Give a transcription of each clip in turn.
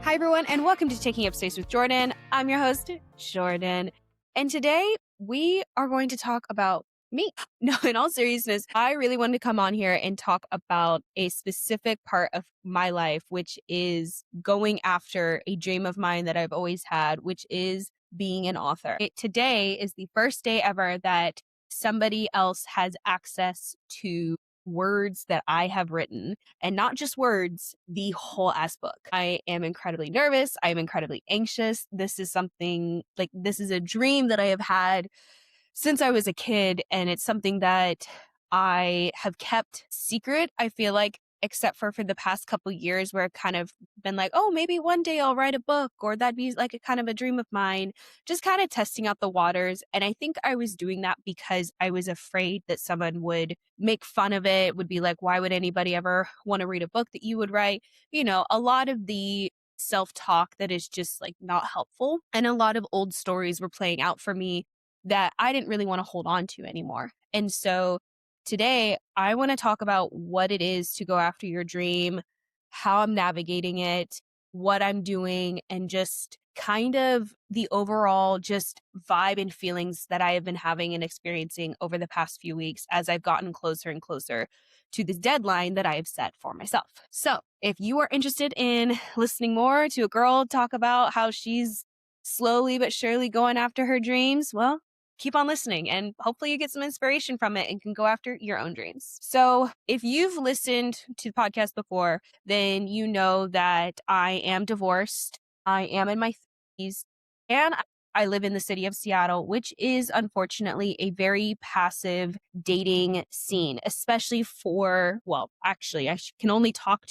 Hi, everyone, and welcome to Taking Up Space with Jordan. I'm your host, Jordan. And today we are going to talk about me. No, in all seriousness, I really wanted to come on here and talk about a specific part of my life, which is going after a dream of mine that I've always had, which is being an author. Today is the first day ever that somebody else has access to words that I have written, and not just words, the whole ass book. I am incredibly nervous. I am incredibly anxious. This is a dream that I have had since I was a kid, and it's something that I have kept secret, I feel like, except for the past couple years where I've kind of been like, oh, maybe one day I'll write a book, or that'd be like a kind of a dream of mine, just kind of testing out the waters. And I think I was doing that because I was afraid that someone would make fun of it, would be like, why would anybody ever want to read a book that you would write? You know, a lot of the self-talk that is just like not helpful. And a lot of old stories were playing out for me that I didn't really want to hold on to anymore. And so today I want to talk about what it is to go after your dream, how I'm navigating it, what I'm doing, and just kind of the overall just vibe and feelings that I have been having and experiencing over the past few weeks as I've gotten closer and closer to this deadline that I have set for myself. So if you are interested in listening more to a girl talk about how she's slowly but surely going after her dreams, well, keep on listening and hopefully you get some inspiration from it and can go after your own dreams. So if you've listened to the podcast before, then you know that I am divorced. I am in my 30s and I live in the city of Seattle, which is unfortunately a very passive dating scene, especially for, well, actually I can only talk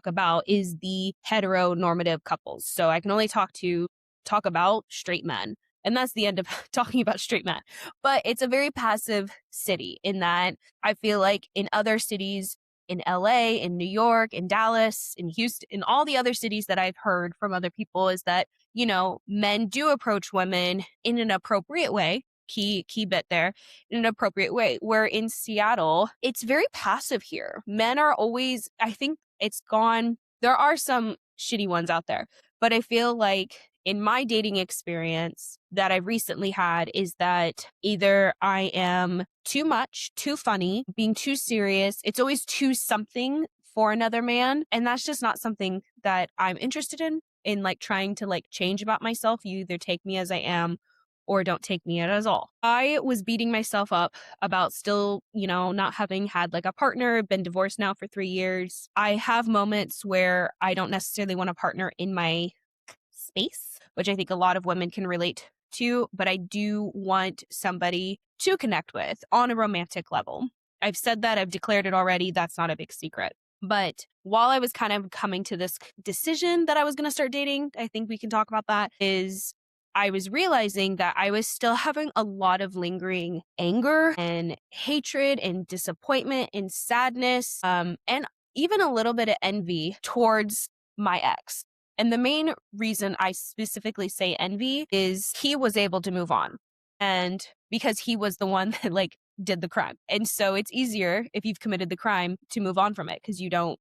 about is the heteronormative couples. So I can only talk about straight men. And that's the end of talking about straight men. But it's a very passive city in that I feel like in other cities, in LA, in New York, in Dallas, in Houston, in all the other cities that I've heard from other people is that, you know, men do approach women in an appropriate way. Key bit there, in an appropriate way. Where in Seattle, it's very passive here. Men are always, I think it's gone. There are some shitty ones out there, but I feel like in my dating experience that I've recently had is that either I am too much, too funny, being too serious. It's always too something for another man. And that's just not something that I'm interested in like trying to like change about myself. You either take me as I am or don't take me as all. I was beating myself up about still, you know, not having had like a partner, been divorced now for 3 years. I have moments where I don't necessarily want a partner in my space, which I think a lot of women can relate to, but I do want somebody to connect with on a romantic level. I've said that, I've declared it already. That's not a big secret. But while I was kind of coming to this decision that I was going to start dating, I think we can talk about that, is I was realizing that I was still having a lot of lingering anger and hatred and disappointment and sadness, and even a little bit of envy towards my ex. And the main reason I specifically say envy is he was able to move on. And because he was the one that like did the crime. And so it's easier if you've committed the crime to move on from it because you don't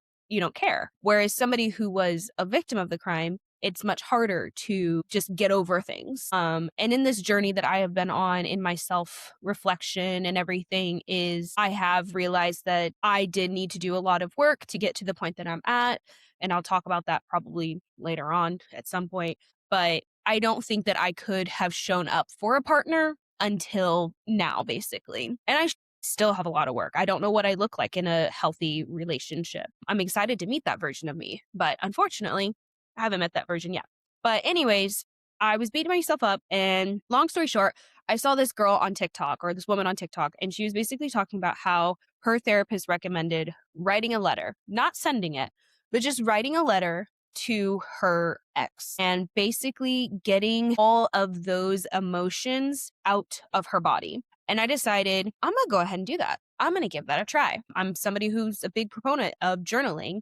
care. Whereas somebody who was a victim of the crime, it's much harder to just get over things. And in this journey that I have been on in my self-reflection and everything is I have realized that I did need to do a lot of work to get to the point that I'm at. And I'll talk about that probably later on at some point. But I don't think that I could have shown up for a partner until now, basically. And I still have a lot of work. I don't know what I look like in a healthy relationship. I'm excited to meet that version of me. But unfortunately, I haven't met that version yet. But anyways, I was beating myself up. And long story short, I saw this girl on TikTok or this woman on TikTok, and she was basically talking about how her therapist recommended writing a letter, not sending it, but just writing a letter to her ex and basically getting all of those emotions out of her body. And I decided I'm going to go ahead and do that. I'm going to give that a try. I'm somebody who's a big proponent of journaling,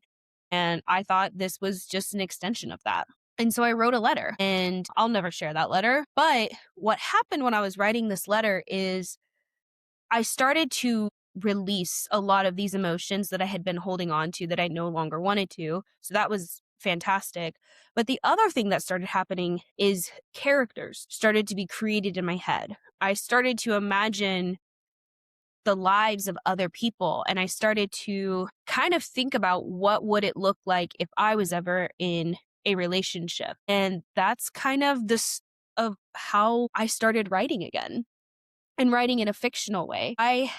and I thought this was just an extension of that. And so I wrote a letter, and I'll never share that letter. But what happened when I was writing this letter is I started to release a lot of these emotions that I had been holding on to that I no longer wanted to. So that was fantastic. But the other thing that started happening is characters started to be created in my head. I started to imagine the lives of other people, and I started to kind of think about what would it look like if I was ever in a relationship. And that's kind of this of how I started writing again, and writing in a fictional way. I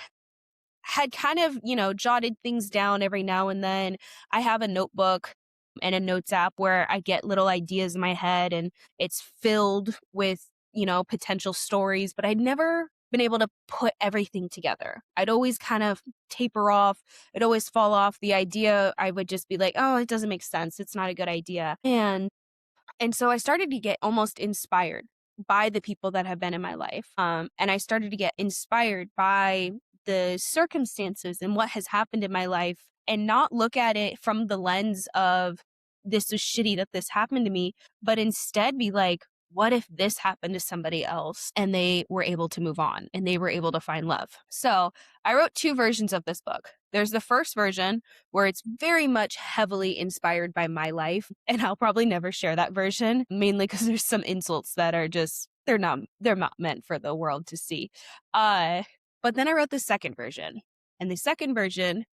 had kind of, jotted things down every now and then. I have a notebook and a notes app where I get little ideas in my head, and it's filled with, potential stories, but I'd never been able to put everything together. I'd always kind of taper off. It'd always fall off. The idea, I would just be like, oh, it doesn't make sense. It's not a good idea. And so I started to get almost inspired by the people that have been in my life. And I started to get inspired by the circumstances and what has happened in my life, and not look at it from the lens of this is shitty that this happened to me, but instead be like, what if this happened to somebody else and they were able to move on and they were able to find love? So I wrote two versions of this book. There's the first version where it's very much heavily inspired by my life. And I'll probably never share that version, mainly because there's some insults that are just, they're not meant for the world to see. But then I wrote the second version. And the second version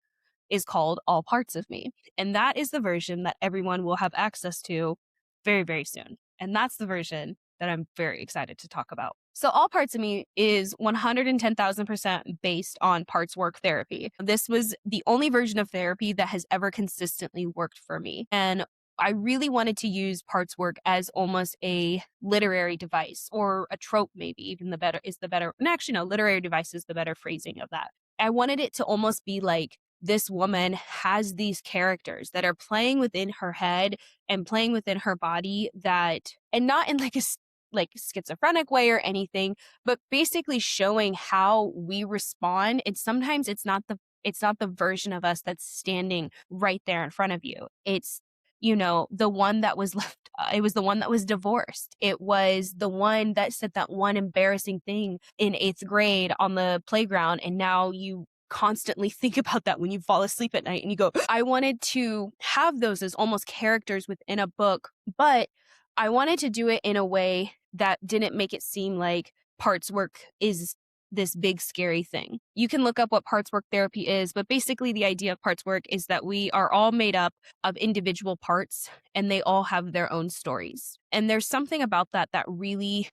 is called All Parts of Me. And that is the version that everyone will have access to very, very soon. And that's the version that I'm very excited to talk about. So All Parts of Me is 110,000% based on parts work therapy. This was the only version of therapy that has ever consistently worked for me. And I really wanted to use parts work as almost a literary device, or a trope, maybe even actually, no, literary device is the better phrasing of that. I wanted it to almost be like, this woman has these characters that are playing within her head and playing within her body, and not in like a schizophrenic way or anything, but basically showing how we respond. And sometimes it's not the version of us that's standing right there in front of you. It's, the one that was left. It was the one that was divorced. It was the one that said that one embarrassing thing in 8th grade on the playground. And now you constantly think about that when you fall asleep at night and you go, I wanted to have those as almost characters within a book, but I wanted to do it in a way that didn't make it seem like parts work is this big scary thing. You can look up what parts work therapy is, but basically the idea of parts work is that we are all made up of individual parts, and they all have their own stories. And there's something about that that really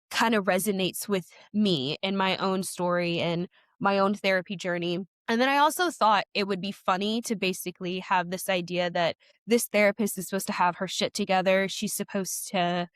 kind of resonates with me and my own story and my own therapy journey. And then I also thought it would be funny to basically have this idea that this therapist is supposed to have her shit together. She's supposed to,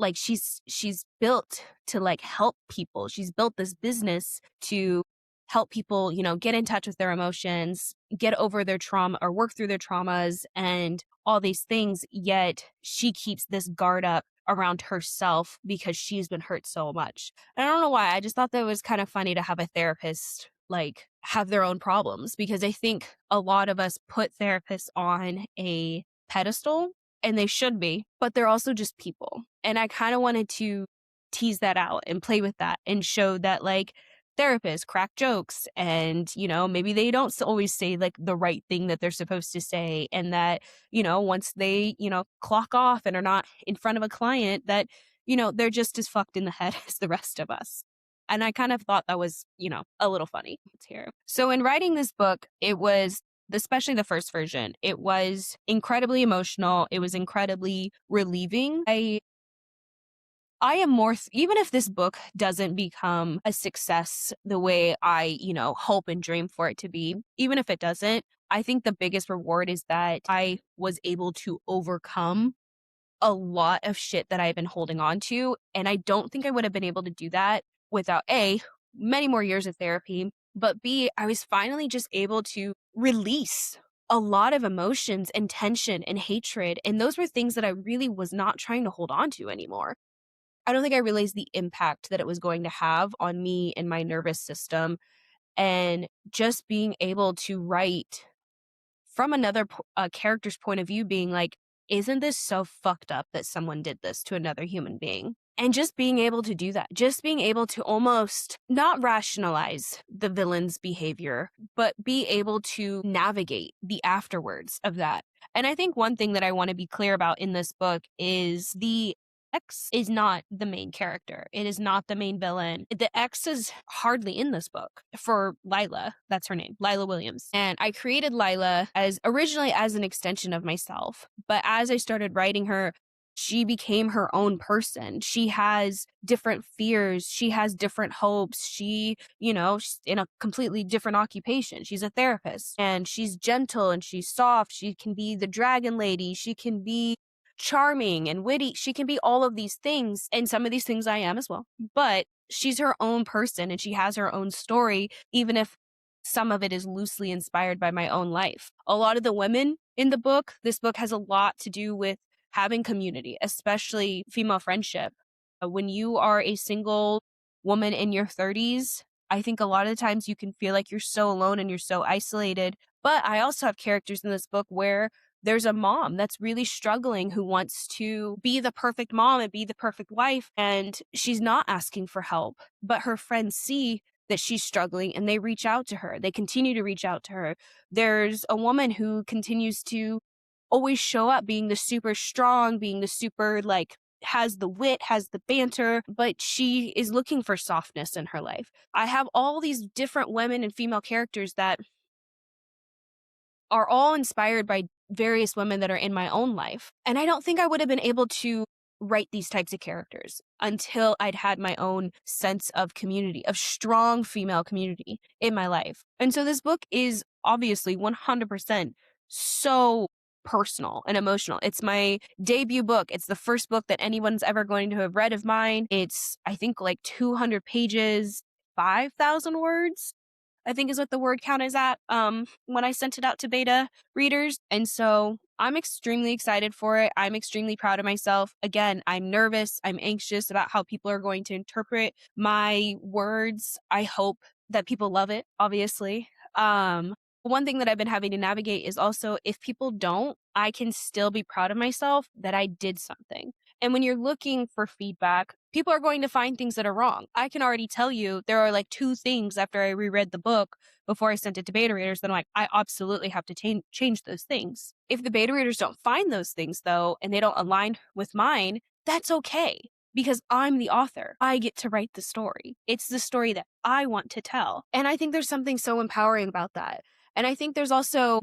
like she's built to like help people. She's built this business to help people, get in touch with their emotions, get over their trauma or work through their traumas and all these things. Yet she keeps this guard up around herself because she's been hurt so much. And I don't know why. I just thought that was kind of funny to have a therapist like have their own problems, because I think a lot of us put therapists on a pedestal, and they should be, but they're also just people. And I kind of wanted to tease that out and play with that and show that like therapists crack jokes, and maybe they don't always say like the right thing that they're supposed to say, and that once they clock off and are not in front of a client, that they're just as fucked in the head as the rest of us. And I kind of thought that was a little funny here. So in writing this book, it was, especially the first version, it was incredibly emotional. It was incredibly relieving. I am more, even if this book doesn't become a success the way I, hope and dream for it to be, even if it doesn't, I think the biggest reward is that I was able to overcome a lot of shit that I've been holding on to. And I don't think I would have been able to do that without A, many more years of therapy, but B, I was finally just able to release a lot of emotions and tension and hatred. And those were things that I really was not trying to hold on to anymore. I don't think I realized the impact that it was going to have on me and my nervous system. And just being able to write from another character's point of view, being like, isn't this so fucked up that someone did this to another human being? And just being able to do that, just being able to almost not rationalize the villain's behavior, but be able to navigate the afterwards of that. And I think one thing that I want to be clear about in this book is the X is not the main character. It is not the main villain. The X is hardly in this book for Lila. That's her name, Lila Williams. And I created Lila as originally as an extension of myself. But as I started writing her, she became her own person. She has different fears. She has different hopes. She's in a completely different occupation. She's a therapist and she's gentle and she's soft. She can be the dragon lady. She can be charming and witty. She can be all of these things. And some of these things I am as well. But she's her own person and she has her own story, even if some of it is loosely inspired by my own life. A lot of the women in this book has a lot to do with having community, especially female friendship. When you are a single woman in your 30s, I think a lot of the times you can feel like you're so alone and you're so isolated. But I also have characters in this book where there's a mom that's really struggling who wants to be the perfect mom and be the perfect wife. And she's not asking for help, but her friends see that she's struggling and they reach out to her. They continue to reach out to her. There's a woman who continues to always show up being the super strong, being the super has the wit, has the banter, but she is looking for softness in her life. I have all these different women and female characters that are all inspired by various women that are in my own life. And I don't think I would have been able to write these types of characters until I'd had my own sense of community, of strong female community in my life. And so this book is obviously 100% so personal and emotional. It's my debut book. It's the first book that anyone's ever going to have read of mine. It's, I think, 200 pages, 5,000 words, I think is what the word count is at when I sent it out to beta readers. And so I'm extremely excited for it. I'm extremely proud of myself. Again, I'm nervous. I'm anxious about how people are going to interpret my words. I hope that people love it, obviously. One thing that I've been having to navigate is also if people don't, I can still be proud of myself that I did something. And when you're looking for feedback, people are going to find things that are wrong. I can already tell you there are 2 things after I reread the book before I sent it to beta readers that I'm like, I absolutely have to change those things. If the beta readers don't find those things though, and they don't align with mine, that's okay. Because I'm the author. I get to write the story. It's the story that I want to tell. And I think there's something so empowering about that. And I think there's also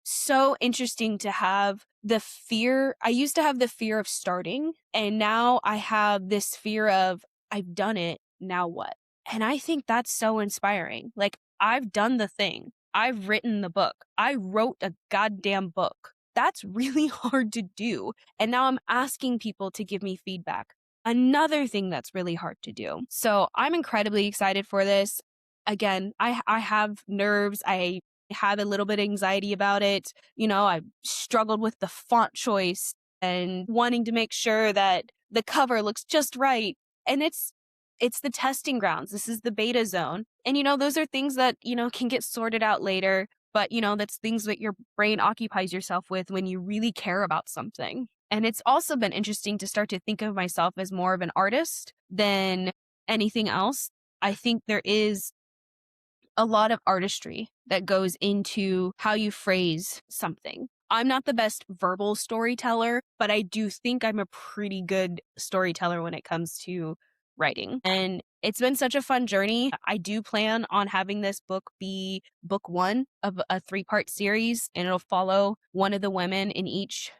so interesting to have the fear. I used to have the fear of starting, and now I have this fear of I've done it, now what? And I think that's so inspiring. I've done the thing. I've written the book. I wrote a goddamn book. That's really hard to do. And now I'm asking people to give me feedback. Another thing that's really hard to do. So I'm incredibly excited for this. Again, I have nerves. I have a little bit of anxiety about it. I've struggled with the font choice and wanting to make sure that the cover looks just right. And it's the testing grounds. This is the beta zone. And, those are things that, can get sorted out later. But, that's things that your brain occupies yourself with when you really care about something. And it's also been interesting to start to think of myself as more of an artist than anything else. I think there is a lot of artistry that goes into how you phrase something. I'm not the best verbal storyteller, but I do think I'm a pretty good storyteller when it comes to writing. And it's been such a fun journey. I do plan on having this book be book 1 of a 3-part series, and it'll follow one of the women in each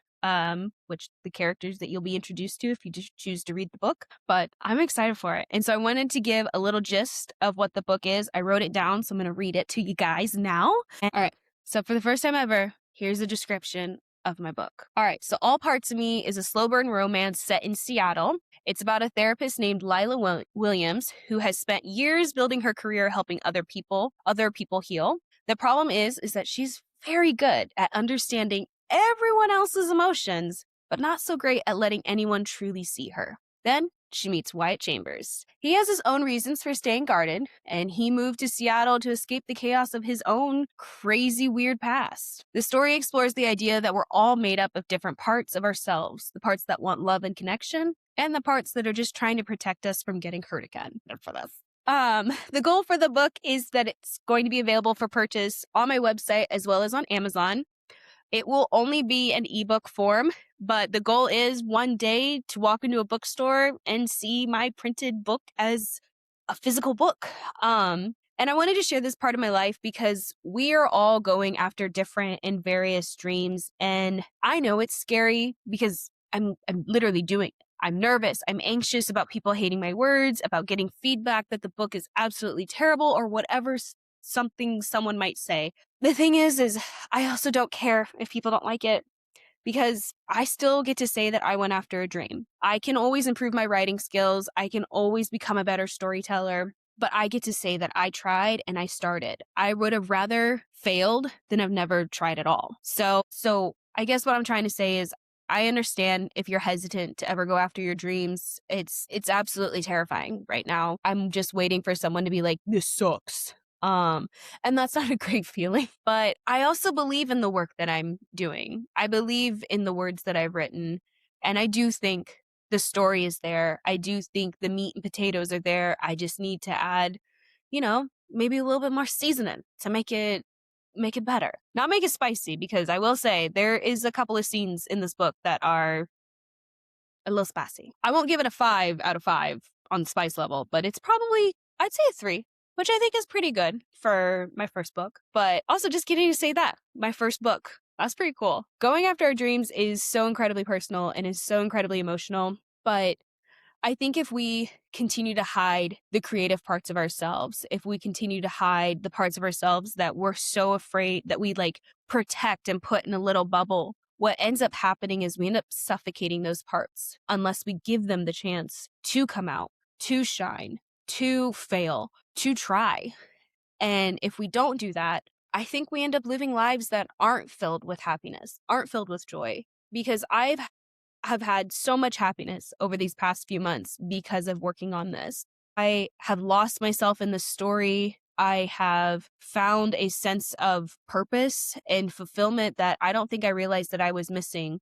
which the characters that you'll be introduced to if you just choose to read the book. But I'm excited for it. And so I wanted to give a little gist of what the book is. I wrote it down, so I'm going to read it to you guys now. All right. So for the first time ever, here's a description of my book. All right. So All Parts of Me is a slow burn romance set in Seattle. It's about a therapist named Lila Williams who has spent years building her career helping other people heal. The problem is that she's very good at understanding everyone else's emotions, but not so great at letting anyone truly see her. Then she meets Wyatt Chambers. He has his own reasons for staying guarded, and he moved to Seattle to escape the chaos of his own crazy, weird past. The story explores the idea that we're all made up of different parts of ourselves, the parts that want love and connection, and the parts that are just trying to protect us from getting hurt again for this. The goal for the book is that it's going to be available for purchase on my website as well as on Amazon. It will only be an ebook form, but the goal is one day to walk into a bookstore and see my printed book as a physical book. And I wanted to share this part of my life because we are all going after different and various dreams. And I know it's scary because I'm literally doing it. I'm nervous. I'm anxious about people hating my words, about getting feedback that the book is absolutely terrible or whatever something someone might say. The thing is I also don't care if people don't like it because I still get to say that I went after a dream. I can always improve my writing skills. I can always become a better storyteller, but I get to say that I tried and I started. I would have rather failed than have never tried at all. So I guess what I'm trying to say is I understand if you're hesitant to ever go after your dreams. It's absolutely terrifying right now. I'm just waiting for someone to be like, this sucks. And that's not a great feeling, but I also believe in the work that I'm doing. I believe in the words that I've written. And I do think the story is there. I do think the meat and potatoes are there. I just need to add, maybe a little bit more seasoning to make it better. Not make it spicy, because I will say there is a couple of scenes in this book that are a little spicy. I won't give it a 5 out of 5 on the spice level, but it's probably, I'd say a 3, which I think is pretty good for my first book. But also just getting to say that, my first book, that's pretty cool. Going after our dreams is so incredibly personal and is so incredibly emotional. But I think if we continue to hide the creative parts of ourselves, if we continue to hide the parts of ourselves that we're so afraid that we protect and put in a little bubble, what ends up happening is we end up suffocating those parts unless we give them the chance to come out, to shine, to fail, to try. And if we don't do that, I think we end up living lives that aren't filled with happiness, aren't filled with joy. Because I've had so much happiness over these past few months because of working on this. I have lost myself in the story. I have found a sense of purpose and fulfillment that I don't think I realized that I was missing.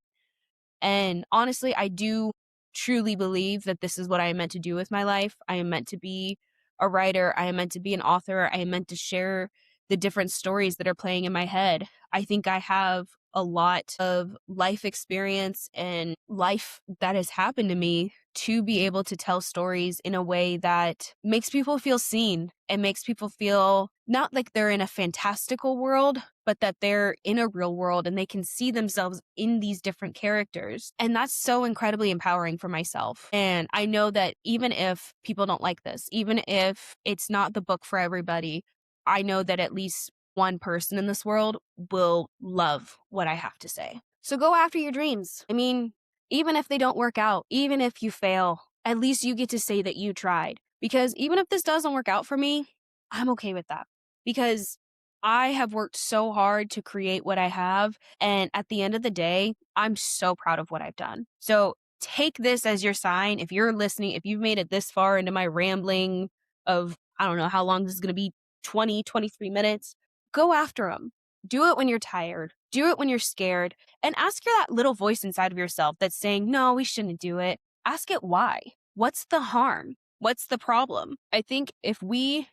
And honestly, I do truly believe that this is what I am meant to do with my life. I am meant to be a writer. I am meant to be an author. I am meant to share the different stories that are playing in my head. I think I have a lot of life experience and life that has happened to me to be able to tell stories in a way that makes people feel seen and makes people feel not like they're in a fantastical world, but that they're in a real world and they can see themselves in these different characters. And that's so incredibly empowering for myself. And I know that even if people don't like this, even if it's not the book for everybody, I know that at least one person in this world will love what I have to say. So go after your dreams. I mean, even if they don't work out, even if you fail, at least you get to say that you tried. Because even if this doesn't work out for me, I'm okay with that. Because I have worked so hard to create what I have. And at the end of the day, I'm so proud of what I've done. So take this as your sign. If you're listening, if you've made it this far into my rambling of, I don't know how long this is going to be, 20, 23 minutes, go after them. Do it when you're tired. Do it when you're scared. And ask that little voice inside of yourself that's saying, no, we shouldn't do it. Ask it why. What's the harm? What's the problem? I think if we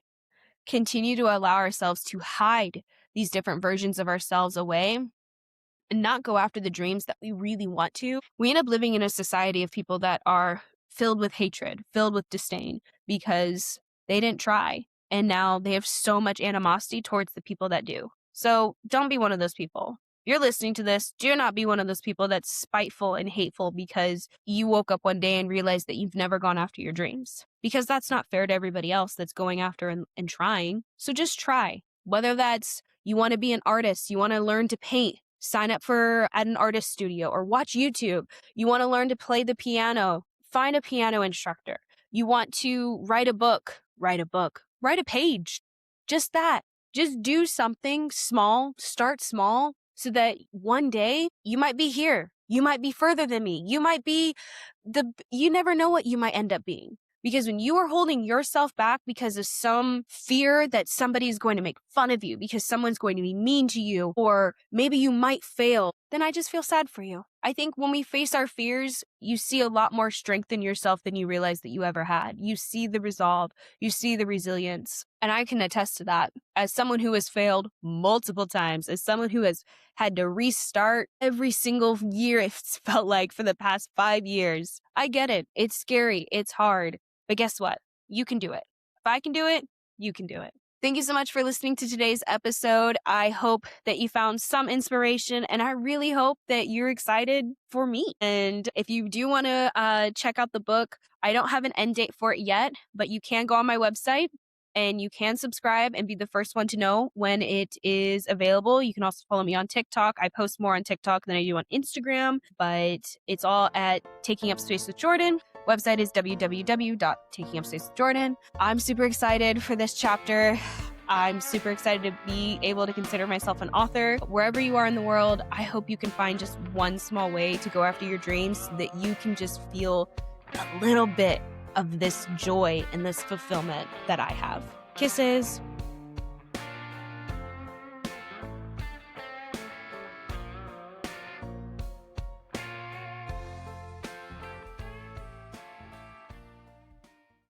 continue to allow ourselves to hide these different versions of ourselves away and not go after the dreams that we really want to, we end up living in a society of people that are filled with hatred, filled with disdain because they didn't try. And now they have so much animosity towards the people that do. So don't be one of those people. If you're listening to this, do not be one of those people that's spiteful and hateful because you woke up one day and realized that you've never gone after your dreams. Because that's not fair to everybody else that's going after and trying. So just try. Whether that's you want to be an artist, you want to learn to paint, sign up at an artist studio or watch YouTube. You want to learn to play the piano, find a piano instructor. You want to write a book, write a page. Just that. Just do something small, start small so that one day you might be here. You might be further than me. You never know what you might end up being. Because when you are holding yourself back because of some fear that somebody is going to make fun of you, because someone's going to be mean to you, or maybe you might fail, then I just feel sad for you. I think when we face our fears, you see a lot more strength in yourself than you realize that you ever had. You see the resolve, you see the resilience. And I can attest to that. As someone who has failed multiple times, as someone who has had to restart every single year, it's felt like for the past 5 years, I get it. It's scary. It's hard. But guess what? You can do it. If I can do it, you can do it. Thank you so much for listening to today's episode. I hope that you found some inspiration, and I really hope that you're excited for me. And if you do want to check out the book, I don't have an end date for it yet, but you can go on my website and you can subscribe and be the first one to know when it is available. You can also follow me on TikTok. I post more on TikTok than I do on Instagram, but it's all at Taking Up Space with Jordan. Website is www.takingupspacewithjordan. I'm super excited for this chapter. I'm super excited to be able to consider myself an author. Wherever you are in the world, I hope you can find just one small way to go after your dreams so that you can just feel a little bit of this joy and this fulfillment that I have. Kisses.